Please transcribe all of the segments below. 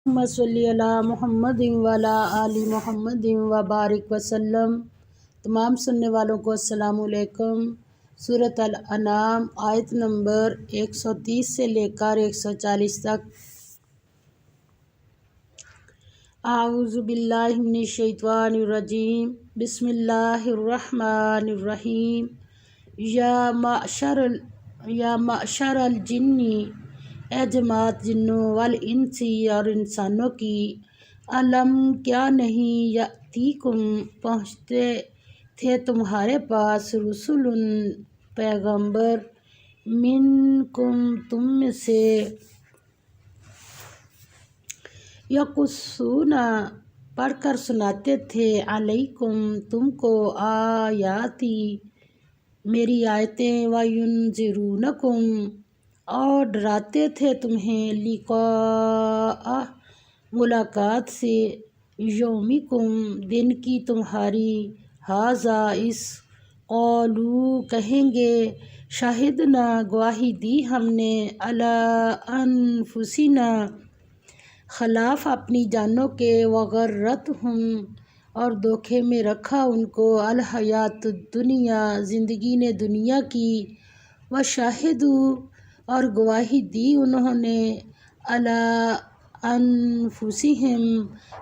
محمد صلی اللہ محمد وعلی آل محمد وبارک وسلم۔ تمام سننے والوں کو السلام علیکم۔ سورۃ الانعام آیت نمبر 130 سے لے کر 140 تک۔ اعوذ باللہ من الشیطان الرجیم، بسم اللہ الرحمن الرحیم۔ یا معشر الجن، اے جماعت جنوں والانسی اور انسانوں کی، علم کیا نہیں، یاتیکم پہنچتے تھے تمہارے پاس، رسول پیغمبر، منکم تم میں سے، یقصون پڑھ کر سناتے تھے، علیکم تم کو، آیاتی میری آیتیں، وینذرونکم اور ڈراتے تھے تمہیں، لقاء ملاقات سے، یومکم دن کی تمہاری، ھذا اس، قالوا کہیں گے، شہدنا گواہی دی ہم نے، علی انفسنا خلاف اپنی جانوں کے، وغرتہم اور دھوکے میں رکھا ان کو، الحیات الدنیا زندگی نے دنیا کی، وشہدوا اور گواہی دی انہوں نے، علی انفسہم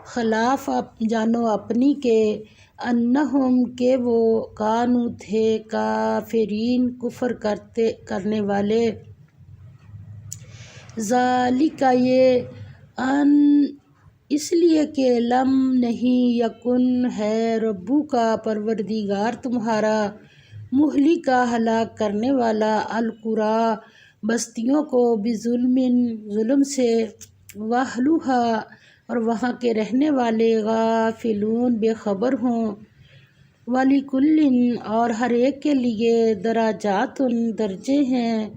خلاف جانوں اپنی کے، انہم کہ وہ، کانوا تھے، کافرین کفر کرنے والے، ذالک یہ، ان اس لیے کہ، لم نہیں، یکن ہے، ربک پروردگار تمہارا، مہلکا ہلاک کرنے والا، القریٰ بستیوں کو، بظلم ظلم سے، واہلھا اور وہاں کے رہنے والے، غافلون بے خبر ہوں، وَلِکُلٍّ اور ہر ایک کے لیے، درجات درجے ہیں،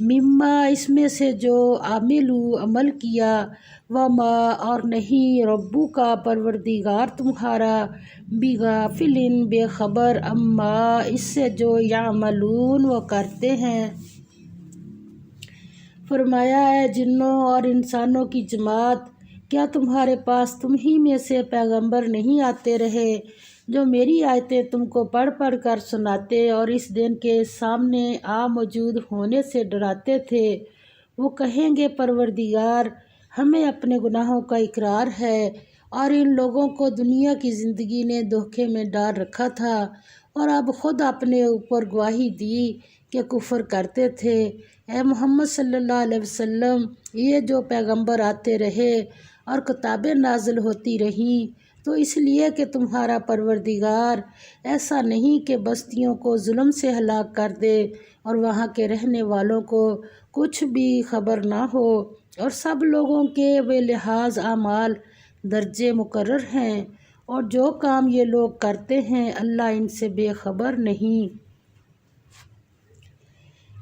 مما اس میں سے جو، عملوا عمل کیا، وما اور نہیں، ربک پروردگار تمہارا، بغافل بے خبر، عما اس سے جو، یعملون وہ کرتے ہیں۔ فرمایا، اے جنوں اور انسانوں کی جماعت، کیا تمہارے پاس تم ہی میں سے پیغمبر نہیں آتے رہے، جو میری آیتیں تم کو پڑھ پڑھ کر سناتے اور اس دن کے سامنے آ موجود ہونے سے ڈراتے تھے؟ وہ کہیں گے، پروردگار ہمیں اپنے گناہوں کا اقرار ہے، اور ان لوگوں کو دنیا کی زندگی نے دھوکے میں ڈال رکھا تھا، اور اب خود اپنے اوپر گواہی دی کہ کفر کرتے تھے۔ اے محمد صلی اللہ علیہ وسلم، یہ جو پیغمبر آتے رہے اور کتابیں نازل ہوتی رہیں، تو اس لیے کہ تمہارا پروردگار ایسا نہیں کہ بستیوں کو ظلم سے ہلاک کر دے اور وہاں کے رہنے والوں کو کچھ بھی خبر نہ ہو، اور سب لوگوں کے بے لحاظ اعمال درجے مقرر ہیں، اور جو کام یہ لوگ کرتے ہیں اللہ ان سے بے خبر نہیں۔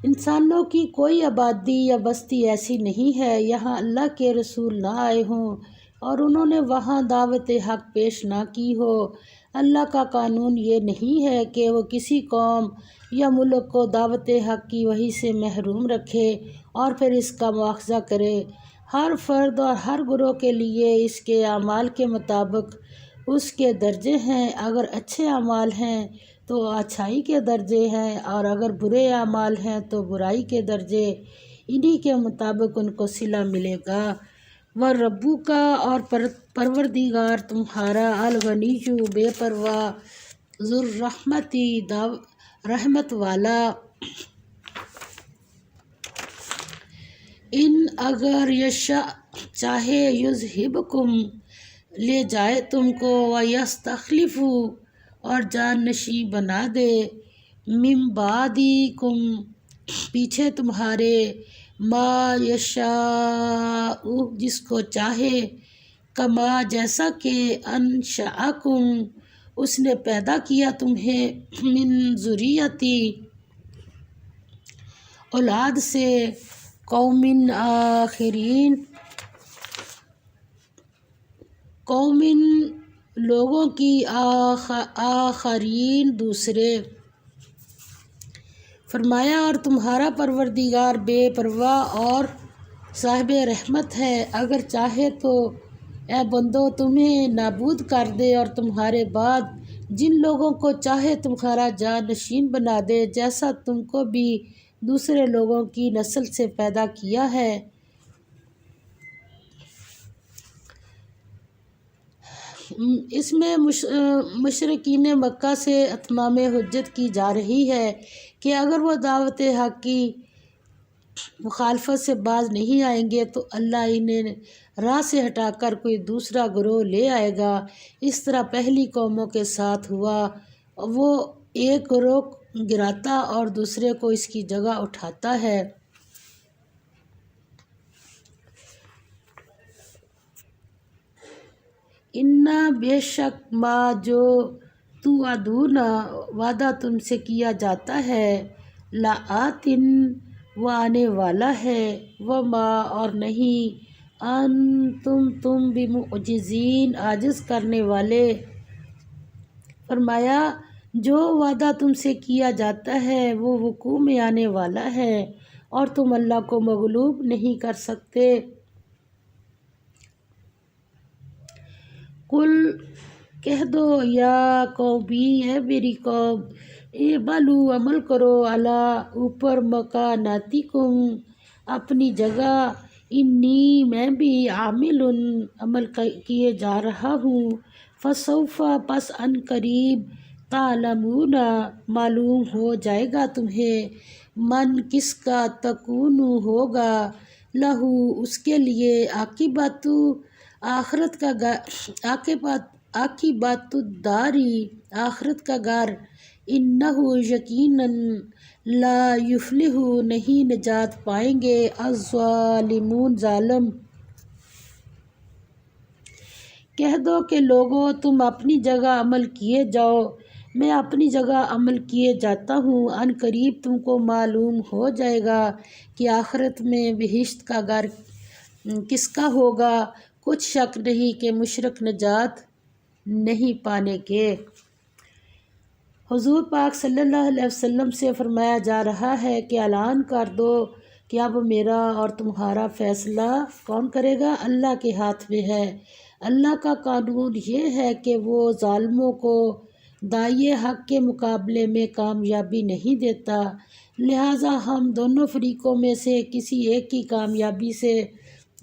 انسانوں کی کوئی آبادی یا بستی ایسی نہیں ہے یہاں اللہ کے رسول نہ آئے ہوں اور انہوں نے وہاں دعوت حق پیش نہ کی ہو۔ اللہ کا قانون یہ نہیں ہے کہ وہ کسی قوم یا ملک کو دعوت حق کی وحی سے محروم رکھے اور پھر اس کا مواخذہ کرے۔ ہر فرد اور ہر گروہ کے لیے اس کے اعمال کے مطابق اس کے درجے ہیں، اگر اچھے اعمال ہیں تو اچھائی کے درجے ہیں، اور اگر برے اعمال ہیں تو برائی کے درجے، انہی کے مطابق ان کو صلہ ملے گا۔ وَرَبُّکَ اور پروردگار تمہارا، الغنی بے پرواہ، ذو الرحمت رحمت والا، ان اگر یشاء چاہے، یذہبکم لے جائے تم کو، ویستخلف اور جان نشین بنا دے، من بعدکم پیچھے تمہارے، ما یشاء جس کو چاہے، کما جیسا کہ، انشأکم اس نے پیدا کیا تمہیں، من ذریۃ اولاد سے، قوم آخرین قوم لوگوں کی، آخرین دوسرے۔ فرمایا، اور تمہارا پروردگار بے پرواہ اور صاحب رحمت ہے، اگر چاہے تو اے بندو تمہیں نابود کر دے اور تمہارے بعد جن لوگوں کو چاہے تمہارا جانشین بنا دے، جیسا تم کو بھی دوسرے لوگوں کی نسل سے پیدا کیا ہے۔ اس میں مشرکین مکہ سے اتمام حجت کی جا رہی ہے کہ اگر وہ دعوت حق کی مخالفت سے باز نہیں آئیں گے تو اللہ انہیں راہ سے ہٹا کر کوئی دوسرا گروہ لے آئے گا۔ اس طرح پہلی قوموں کے ساتھ ہوا، وہ ایک گروہ گراتا اور دوسرے کو اس کی جگہ اٹھاتا ہے۔ انا بے شک ما جو توعدون وعدہ تم سے کیا جاتا ہے، لآتٍ وہ آنے والا ہے، وما اور نہیں تم بمعجزین عاجز کرنے والے۔ فرمایا جو وعدہ تم سے کیا جاتا ہے وہ وقوع میں آنے والا ہے اور تم اللہ کو مغلوب نہیں کر سکتے۔ قل کہہ دو یا قومی، اے میری قوم، اعملوا عمل کرو، علی اوپر مکاناتکم اپنی جگہ، انی میں بھی عامل عمل کیے جا رہا ہوں، فسوف پس ان قریب، تعلمون معلوم ہو جائے گا تمہیں، من کس کا تکون ہوگا، لہو اس کے لیے عاقبت آخرت کا عاقبت الداری آخرت کا گھر، انہ یقیناً لا یفلح نہیں نجات پائیں گے الظالمون ظالم۔ کہہ دو کہ لوگوں تم اپنی جگہ عمل کیے جاؤ، میں اپنی جگہ عمل کیے جاتا ہوں، ان قریب تم کو معلوم ہو جائے گا کہ آخرت میں بہشت کا گھر کس کا ہوگا، کچھ شک نہیں کہ مشرک نجات نہیں پانے کے۔ حضور پاک صلی اللہ علیہ وسلم سے فرمایا جا رہا ہے کہ اعلان کر دو کہ اب میرا اور تمہارا فیصلہ کون کرے گا، اللہ کے ہاتھ میں ہے۔ اللہ کا قانون یہ ہے کہ وہ ظالموں کو داعی حق کے مقابلے میں کامیابی نہیں دیتا، لہٰذا ہم دونوں فریقوں میں سے کسی ایک کی کامیابی سے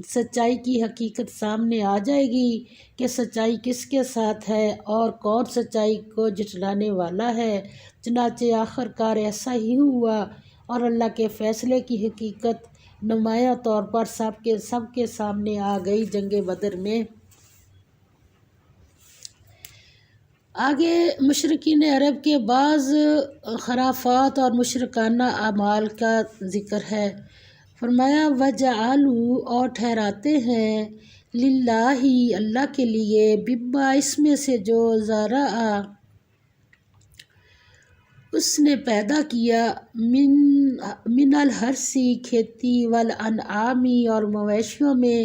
سچائی کی حقیقت سامنے آ جائے گی کہ سچائی کس کے ساتھ ہے اور کون سچائی کو جھٹلانے والا ہے۔ چنانچہ آخر کار ایسا ہی ہوا اور اللہ کے فیصلے کی حقیقت نمایاں طور پر سب کے سامنے آ گئی جنگ بدر میں۔ آگے مشرکین عرب کے بعض خرافات اور مشرکانہ اعمال کا ذکر ہے۔ فرمایا وَجَعَلُوا اور ٹھہراتے ہیں، للہ اللہ کے لیے، مما اس میں سے جو ذرأ اس نے پیدا کیا، من الحرث کھیتی، والانعام اور مویشیوں میں،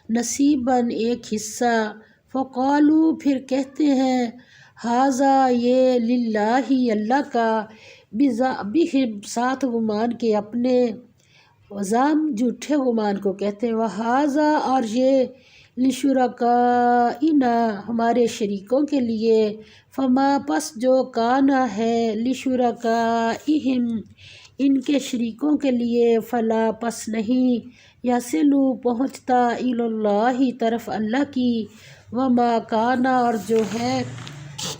نصیباً ایک حصہ، فقالوا پھر کہتے ہیں، ھذا یہ، للہ اللہ کا، بزعمہم ساتھ گمان کے اپنے، زعم جھوٹے گمان کو کہتے ہیں، وھذا اور یہ، لشرکائنا ہمارے شریکوں کے لیے، فما پس جو کانا ہے، لشرکائہم ان کے شریکوں کے لیے، فلا پس نہیں، یصلُ پہنچتا، اللہ طرف اللہ کی، وما کانا اور جو ہے،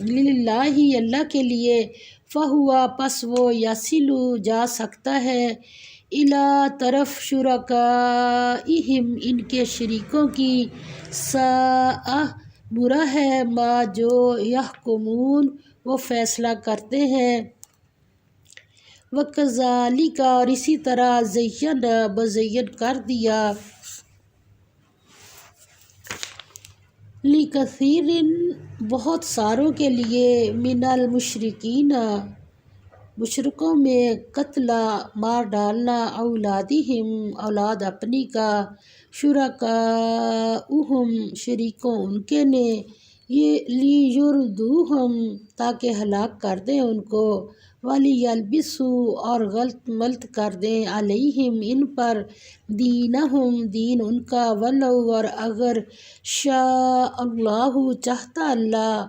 للہ اللہ کے لیے، فہو پس وہ، یصل جا سکتا ہے، الی طرف شرکائہم ان کے شریکوں کی، ساء برا ہے، ما جو یحکمون وہ فیصلہ کرتے ہیں۔ وَكَذَلِكَ اور اسی طرح، مزین کر دیا، لِكَثِيرٍ بہت ساروں کے لیے، من المشرکین مشرکوں میں، قتل مار ڈالنا، اولادہم اولاد اپنی کا، شرکاؤہم شریکوں ان کے نے، لیردوہم تاکہ ہلاک کر دیں ان کو، وَلِيَلْبِسُوا اور غلط ملت کر دیں علیہم ان پر دینہم دین ان کا ولو اور اگر شاء اللہ چاہتا اللہ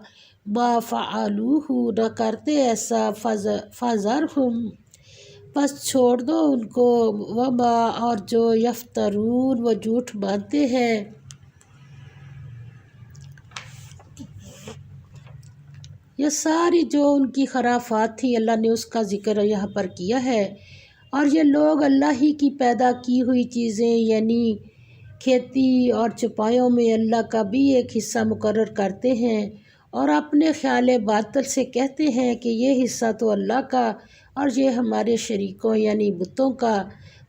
ما فعلوہ نہ کرتے ایسا فذرہم پس چھوڑ دو ان کو وما اور جو یفترون وہ جھوٹ باندھتے ہیں۔ یہ ساری جو ان کی خرافات تھی اللہ نے اس کا ذکر یہاں پر کیا ہے۔ اور یہ لوگ اللہ ہی کی پیدا کی ہوئی چیزیں یعنی کھیتی اور چوپایوں میں اللہ کا بھی ایک حصہ مقرر کرتے ہیں اور اپنے خیال باطل سے کہتے ہیں کہ یہ حصہ تو اللہ کا اور یہ ہمارے شریکوں یعنی بتوں کا،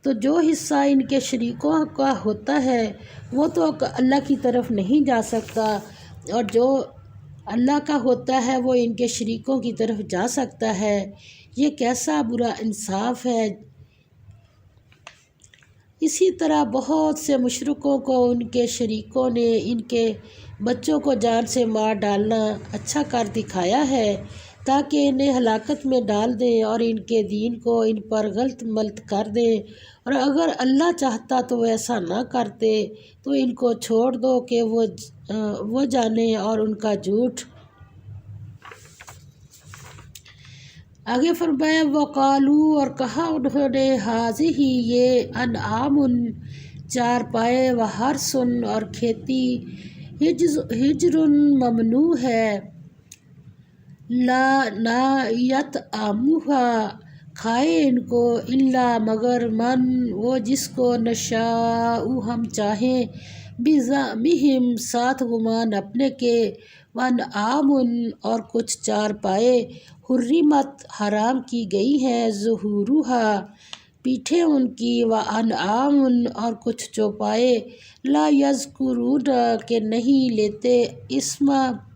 تو جو حصہ ان کے شریکوں کا ہوتا ہے وہ تو اللہ کی طرف نہیں جا سکتا اور جو اللہ کا ہوتا ہے وہ ان کے شریکوں کی طرف جا سکتا ہے۔ یہ کیسا برا انصاف ہے۔ اسی طرح بہت سے مشرکوں کو ان کے شریکوں نے ان کے بچوں کو جان سے مار ڈالنا اچھا کر دکھایا ہے تاکہ انہیں ہلاکت میں ڈال دیں اور ان کے دین کو ان پر غلط ملت کر دیں، اور اگر اللہ چاہتا تو ایسا نہ کرتے، تو ان کو چھوڑ دو کہ وہ جانیں اور ان کا جھوٹ۔ آگے فرمایا وقالو اور کہا انہوں نے ہذہ یہ انعام چار پائے وحرث اور کھیتی ہجر ممنوع ہے لا نہ یطعمھا کھائے ان کو الا مگر من وہ جس کو نشاء ہم چاہیں بزعمہم ساتھ گمان اپنے کے وانعام اور کچھ چار پائے حرمت حرام کی گئی ہیں ظہورھا پیٹھیں ان کی وانعام اور کچھ چوپائے لا یذکرون کہ نہیں لیتے اسم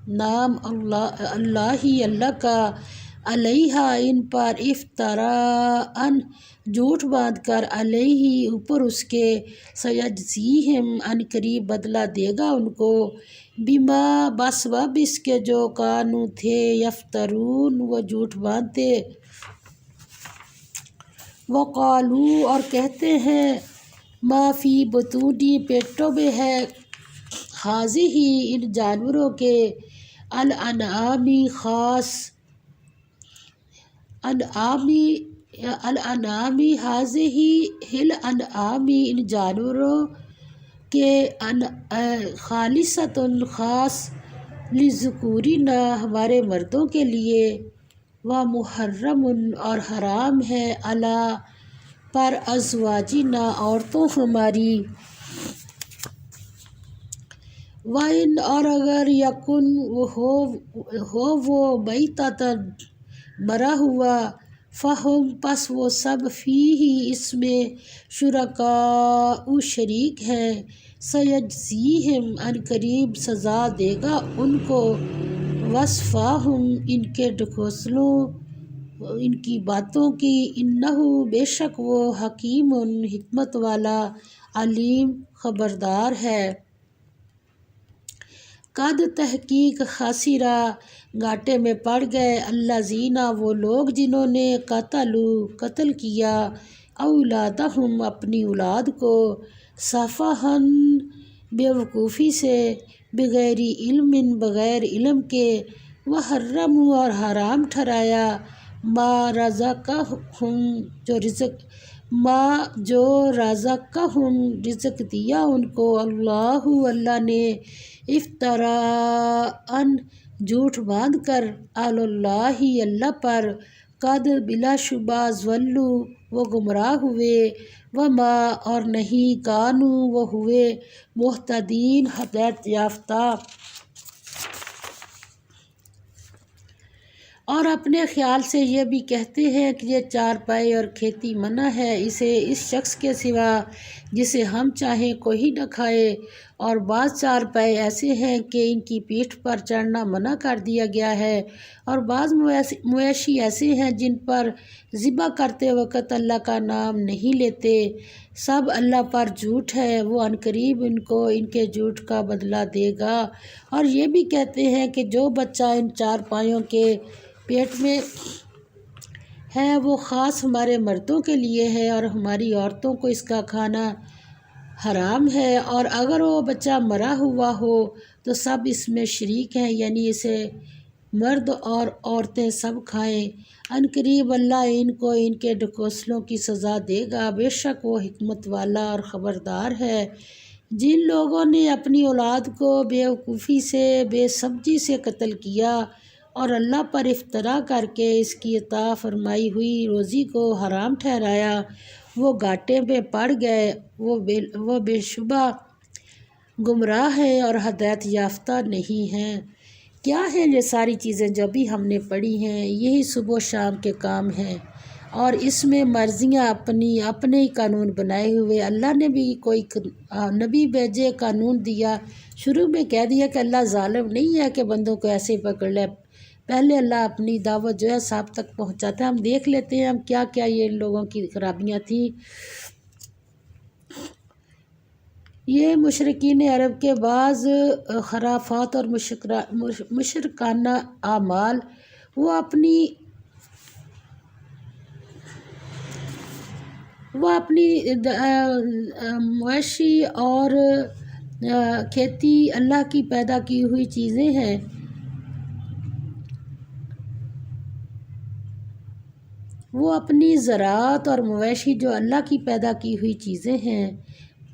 نام اللہ کا علیہا ان پر افتراء جھوٹ باندھ کر علیہ اوپر اس کے سیجزیہم ان قریب بدلہ دے گا ان کو بما بسبب اس کے جو کانو تھے یفترون وہ جھوٹ باندھتے۔ وقالو اور کہتے ہیں ما فی بطونی پیٹوں میں ہے ہذہ ان جانوروں کے الانعامی خاص الانعامی ہذہ الانعامی ان جانوروں کے خالصۃ خاص لذکورنا ہمارے مردوں کے لیے ومحرم اور حرام ہے علی پر ازواجنا عورتوں ہماری وَإِنْ اور اگر یکن ہو وہ میتۃ مرا ہوا فہم پس وہ سب فیہ اس میں شرکاء شریک ہیں سیجزیہم ان قریب سزا دے گا ان کو وصفاہم ان کے ڈھکوسلوں ان کی باتوں کی انہ بے شک وہ حکیم حکمت والا علیم خبردار ہے۔ قد تحقیق خاسرہ گھاٹے میں پڑ گئے الذین وہ لوگ جنہوں نے قتل کیا اولادہم اپنی اولاد کو سفہاً بیوقوفی سے بغیر علم بغیر علم کے وحرموا اور حرام ٹھہرایا ما رزقہم رزق دیا ان کو اللہ نے افتراء جھوٹ باندھ کر علی اللہ اللہ پر قد بلا شبہ ضلوا وہ گمراہ ہوئے وما اور نہیں کانوا وہ ہوئے مہتدین ہدایت یافتہ۔ اور اپنے خیال سے یہ بھی کہتے ہیں کہ یہ چار پائے اور کھیتی منع ہے اسے اس شخص کے سوا جسے ہم چاہیں کوئی نہ کھائے، اور بعض چار پائے ایسے ہیں کہ ان کی پیٹھ پر چڑھنا منع کر دیا گیا ہے، اور بعض مویشی ایسے ہیں جن پر ذبح کرتے وقت اللہ کا نام نہیں لیتے، سب اللہ پر جھوٹ ہے، وہ عنقریب ان کو ان کے جھوٹ کا بدلہ دے گا۔ اور یہ بھی کہتے ہیں کہ جو بچہ ان چار پایوں کے پیٹ میں ہے وہ خاص ہمارے مردوں کے لیے ہے اور ہماری عورتوں کو اس کا کھانا حرام ہے، اور اگر وہ بچہ مرا ہوا ہو تو سب اس میں شریک ہیں، یعنی اسے مرد اور عورتیں سب کھائیں۔ عنقریب اللہ ان کو ان کے ڈھکوسلوں کی سزا دے گا، بے شک وہ حکمت والا اور خبردار ہے۔ جن لوگوں نے اپنی اولاد کو بے وقوفی سے، بے سمجھی سے قتل کیا اور اللہ پر افترا کر کے اس کی عطا فرمائی ہوئی روزی کو حرام ٹھہرایا، وہ گھاٹے میں پڑ گئے، وہ بے شبہ گمراہ ہیں اور ہدایت یافتہ نہیں ہیں۔ کیا ہے یہ ساری چیزیں جو بھی ہم نے پڑھی ہیں؟ یہی صبح و شام کے کام ہیں، اور اس میں مرضیاں اپنے ہی قانون بنائے ہوئے۔ اللہ نے بھی کوئی نبی بھیجے، قانون دیا، شروع میں کہہ دیا کہ اللہ ظالم نہیں ہے کہ بندوں کو ایسے ہی پکڑ لے۔ پہلے اللہ اپنی دعوت جو ہے سب تک پہنچاتا ہے۔ ہم دیکھ لیتے ہیں کیا کیا یہ ان لوگوں کی خرابیاں تھیں۔ یہ مشرکین عرب کے بعض خرافات اور مشرکانہ اعمال وہ اپنی مویشی اور کھیتی اللہ کی پیدا کی ہوئی چیزیں ہیں، وہ اپنی زراعت اور مویشی جو اللہ کی پیدا کی ہوئی چیزیں ہیں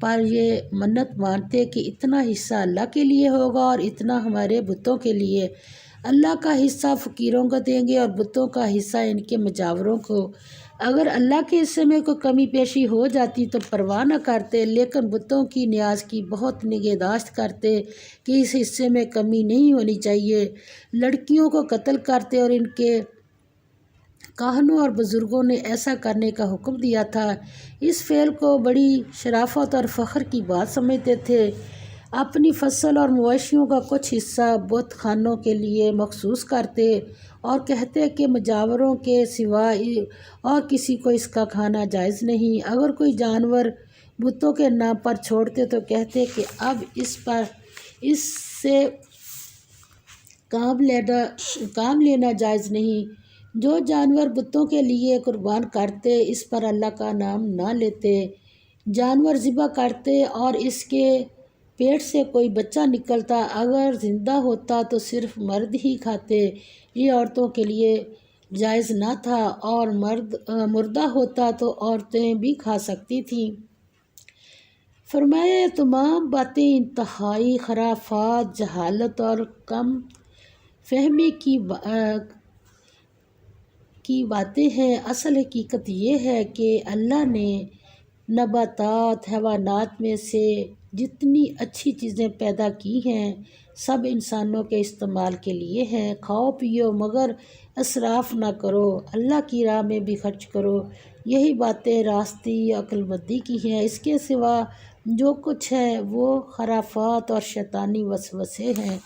پر یہ منت مانتے کہ اتنا حصہ اللہ کے لیے ہوگا اور اتنا ہمارے بتوں کے لیے۔ اللہ کا حصہ فقیروں کو دیں گے اور بتوں کا حصہ ان کے مجاوروں کو۔ اگر اللہ کے حصے میں کوئی کمی پیشی ہو جاتی تو پرواہ نہ کرتے، لیکن بتوں کی نیاز کی بہت نگہداشت کرتے کہ اس حصے میں کمی نہیں ہونی چاہیے۔ لڑکیوں کو قتل کرتے اور ان کے کاہنوں اور بزرگوں نے ایسا کرنے کا حکم دیا تھا۔ اس فعل کو بڑی شرافت اور فخر کی بات سمجھتے تھے۔ اپنی فصل اور مویشیوں کا کچھ حصہ بت خانوں کے لیے مخصوص کرتے اور کہتے کہ مجاوروں کے سوا اور کسی کو اس کا کھانا جائز نہیں۔ اگر کوئی جانور بتوں کے نام پر چھوڑتے تو کہتے کہ اب اس سے کام لینا جائز نہیں۔ جو جانور بتوں کے لیے قربان کرتے اس پر اللہ کا نام نہ لیتے۔ جانور ذبح کرتے اور اس کے پیٹ سے کوئی بچہ نکلتا، اگر زندہ ہوتا تو صرف مرد ہی کھاتے، یہ عورتوں کے لیے جائز نہ تھا، اور مردہ ہوتا تو عورتیں بھی کھا سکتی تھیں۔ فرمایا یہ تمام باتیں انتہائی خرافات، جہالت اور کم فہمی کی باتیں ہیں۔ اصل حقیقت یہ ہے کہ اللہ نے نباتات، حیوانات میں سے جتنی اچھی چیزیں پیدا کی ہیں سب انسانوں کے استعمال کے لیے ہیں۔ کھاؤ پیو مگر اسراف نہ کرو، اللہ کی راہ میں بھی خرچ کرو۔ یہی باتیں راستی عقل مندی کی ہیں، اس کے سوا جو کچھ ہے وہ خرافات اور شیطانی وسوسے ہیں۔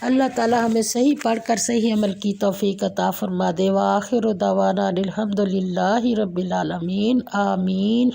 اللہ تعالی ہمیں صحیح پڑھ کر صحیح عمل کی توفیق عطا فرما دے۔ وآخر دعوانا الحمد للہ رب العالمین، آمین۔